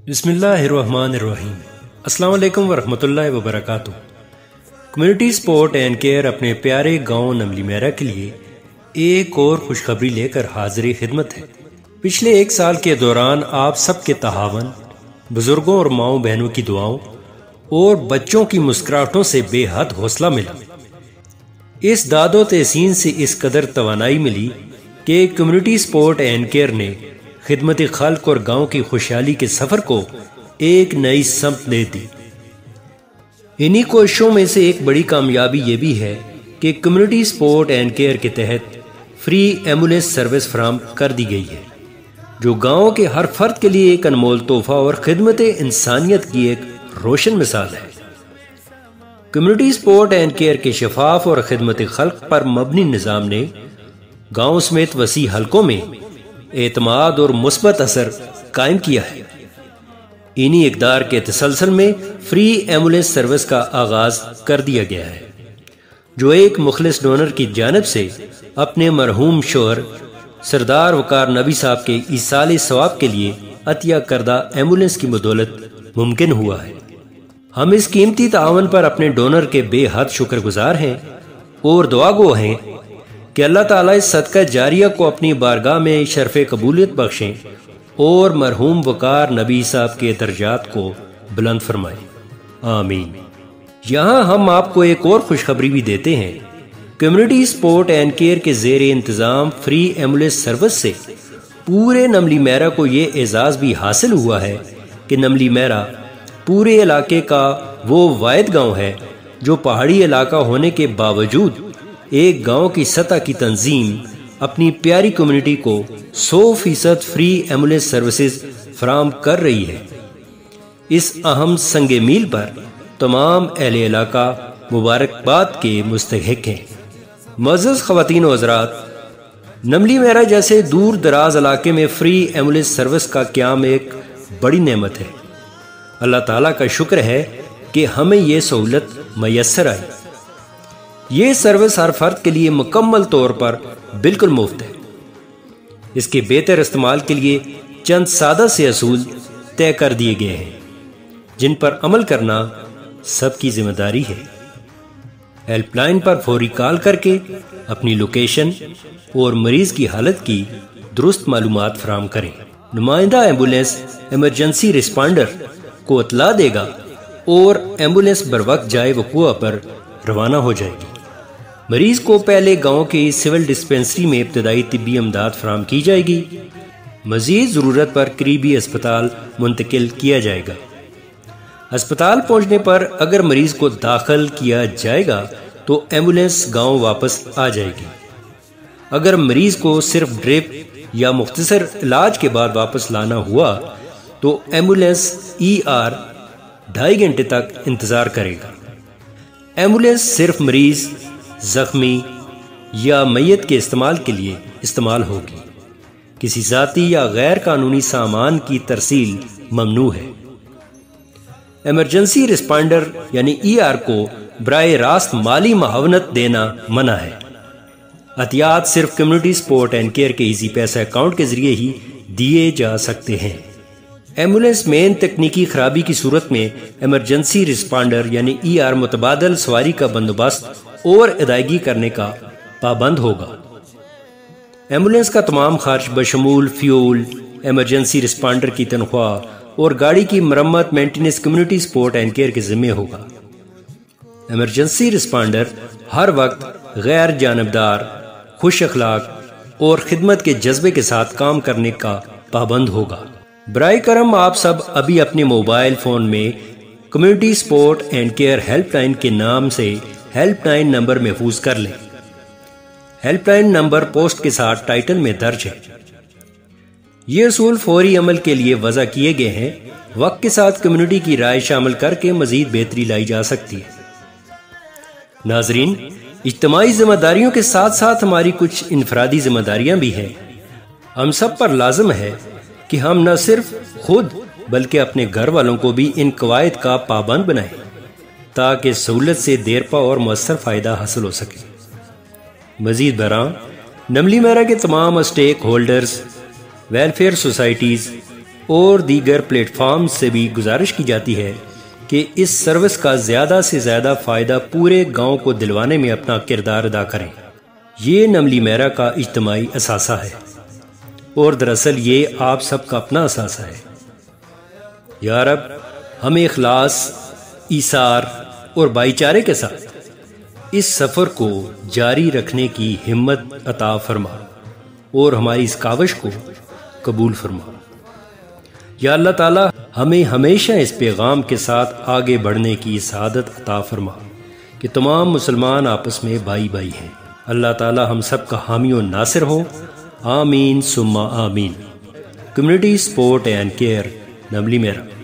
بسم اللہ الرحمن الرحیم۔ السلام علیکم ورحمۃ اللہ وبرکاتہ۔ کمیونٹی سپورٹ اینڈ کیئر اپنے پیارے گاؤں نملی میرا کے لیے ایک اور خوشخبری لے کر حاضر خدمت ہے۔ پچھلے ایک سال کے دوران آپ سب کے تعاون، بزرگوں اور ماؤں بہنوں کی دعاؤں اور بچوں کی مسکراہٹوں سے بے حد حوصلہ ملا۔ اس داد و تحسین سے اس قدر توانائی ملی کہ کمیونٹی سپورٹ اینڈ کیئر نے خدمت خلق اور گاؤں کی خوشحالی کے سفر کو ایک نئی سمت دے دی۔ انہی کوششوں میں سے ایک بڑی کامیابی یہ بھی ہے کہ کمیونٹی سپورٹ اینڈ کیئر کے تحت فری ایمبولینس سروس فراہم کر دی گئی ہے، جو گاؤں کے ہر فرد کے لیے ایک انمول تحفہ اور خدمت انسانیت کی ایک روشن مثال ہے۔ کمیونٹی سپورٹ اینڈ کیئر کے شفاف اور خدمت خلق پر مبنی نظام نے گاؤں سمیت وسیع حلقوں میں اعتماد اور مثبت اثر قائم کیا ہے۔ انہی اقدار کے تسلسل میں فری ایمبولینس سروس کا آغاز کر دیا گیا ہے، جو ایک مخلص ڈونر کی جانب سے اپنے مرحوم شوہر سردار وقار نبی صاحب کے ایصال ثواب کے لیے عطیہ کردہ ایمبولینس کی بدولت ممکن ہوا ہے۔ ہم اس قیمتی تعاون پر اپنے ڈونر کے بے حد شکر گزار ہیں اور دعا گو ہیں کہ اللہ تعالیٰ اس صدقہ جاریہ کو اپنی بارگاہ میں شرف قبولیت بخشیں اور مرحوم وقار نبی صاحب کے درجات کو بلند فرمائیں، آمین۔ یہاں ہم آپ کو ایک اور خوشخبری بھی دیتے ہیں۔ کمیونٹی سپورٹ اینڈ کیئر کے زیر انتظام فری ایمبولینس سروس سے پورے نملی میرا کو یہ اعزاز بھی حاصل ہوا ہے کہ نملی میرا پورے علاقے کا وہ واحد گاؤں ہے جو پہاڑی علاقہ ہونے کے باوجود ایک گاؤں کی سطح کی تنظیم اپنی پیاری کمیونٹی کو 100% فری ایمبولینس سروسز فراہم کر رہی ہے۔ اس اہم سنگ میل پر تمام اہل علاقہ مبارکباد کے مستحق ہیں۔ معزز خواتین و حضرات، نملی میرا جیسے دور دراز علاقے میں فری ایمبولینس سروس کا قیام ایک بڑی نعمت ہے۔ اللہ تعالیٰ کا شکر ہے کہ ہمیں یہ سہولت میسر آئی۔ یہ سروس ہر فرد کے لیے مکمل طور پر بالکل مفت ہے۔ اس کے بہتر استعمال کے لیے چند سادہ سے اصول طے کر دیے گئے ہیں، جن پر عمل کرنا سب کی ذمہ داری ہے۔ ہیلپ لائن پر فوری کال کر کے اپنی لوکیشن اور مریض کی حالت کی درست معلومات فراہم کریں۔ نمائندہ ایمبولینس ایمرجنسی رسپانڈر کو اطلاع دے گا اور ایمبولینس بروقت جائے وقوع پر روانہ ہو جائے گی۔ مریض کو پہلے گاؤں کی سول ڈسپنسری میں ابتدائی طبی امداد فراہم کی جائے گی۔ مزید ضرورت پر قریبی اسپتال منتقل کیا جائے گا۔ اسپتال پہنچنے پر اگر مریض کو داخل کیا جائے گا تو ایمبولینس گاؤں واپس آ جائے گی۔ اگر مریض کو صرف ڈرپ یا مختصر علاج کے بعد واپس لانا ہوا تو ایمبولینس ER 2.5 گھنٹے تک انتظار کرے گا۔ ایمبولینس صرف مریض، زخمی یا میت کے استعمال کے لیے استعمال ہوگی۔ کسی ذاتی یا غیر قانونی سامان کی ترسیل ممنوع ہے۔ ایمرجنسی رسپانڈر یعنی ER کو براہ راست مالی معاونت دینا منع ہے۔ عطیات صرف کمیونٹی سپورٹ اینڈ کیئر کے ایزی پیسہ اکاؤنٹ کے ذریعے ہی دیے جا سکتے ہیں۔ ایمبولینس مین تکنیکی خرابی کی صورت میں ایمرجنسی رسپانڈر یعنی ER متبادل سواری کا بندوبست اور ادائیگی کرنے کا پابند ہوگا۔ ایمبولینس کا تمام خرچ بشمول فیول، ایمرجنسی رسپانڈر کی تنخواہ اور گاڑی کی مرمت maintenance community support and care کے ذمہ ہوگا۔ ایمرجنسی رسپانڈر ہر وقت غیر جانبدار، خوش اخلاق اور خدمت کے جذبے کے ساتھ کام کرنے کا پابند ہوگا۔ برائے کرم آپ سب ابھی اپنے موبائل فون میں community support and care help line کے نام سے ہیلپ لائن نمبر محفوظ کر لیں۔ ہیلپ لائن نمبر پوسٹ کے ساتھ ٹائٹل میں درج ہے۔ یہ اصول فوری عمل کے لیے وضع کیے گئے ہیں۔ وقت کے ساتھ کمیونٹی کی رائے شامل کر کے مزید بہتری لائی جا سکتی ہے۔ ناظرین، اجتماعی ذمہ داریوں کے ساتھ ساتھ ہماری کچھ انفرادی ذمہ داریاں بھی ہیں۔ ہم سب پر لازم ہے کہ ہم نہ صرف خود بلکہ اپنے گھر والوں کو بھی ان قواعد کا پابند بنائیں تاکہ سہولت سے دیرپا اور مؤثر فائدہ حاصل ہو سکے۔ مزید برآں نملی میرا کے تمام اسٹیک ہولڈرز، ویلفیئر سوسائٹیز اور دیگر پلیٹ فارمز سے بھی گزارش کی جاتی ہے کہ اس سروس کا زیادہ سے زیادہ فائدہ پورے گاؤں کو دلوانے میں اپنا کردار ادا کریں۔ یہ نملی میرا کا اجتماعی اثاثہ ہے اور دراصل یہ آپ سب کا اپنا اثاثہ ہے۔ یا رب ہمیں اخلاص، ایثار اور بھائی چارے کے ساتھ اس سفر کو جاری رکھنے کی ہمت عطا فرما اور ہماری اس کاوش کو قبول فرما۔ یا اللہ تعالی ہمیں ہمیشہ اس پیغام کے ساتھ آگے بڑھنے کی سعادت عطا فرما کہ تمام مسلمان آپس میں بھائی بھائی ہیں۔ اللہ تعالی ہم سب کا حامی و ناصر ہو، آمین ثم آمین۔ کمیونٹی سپورٹ اینڈ کیئر، نملی میرا۔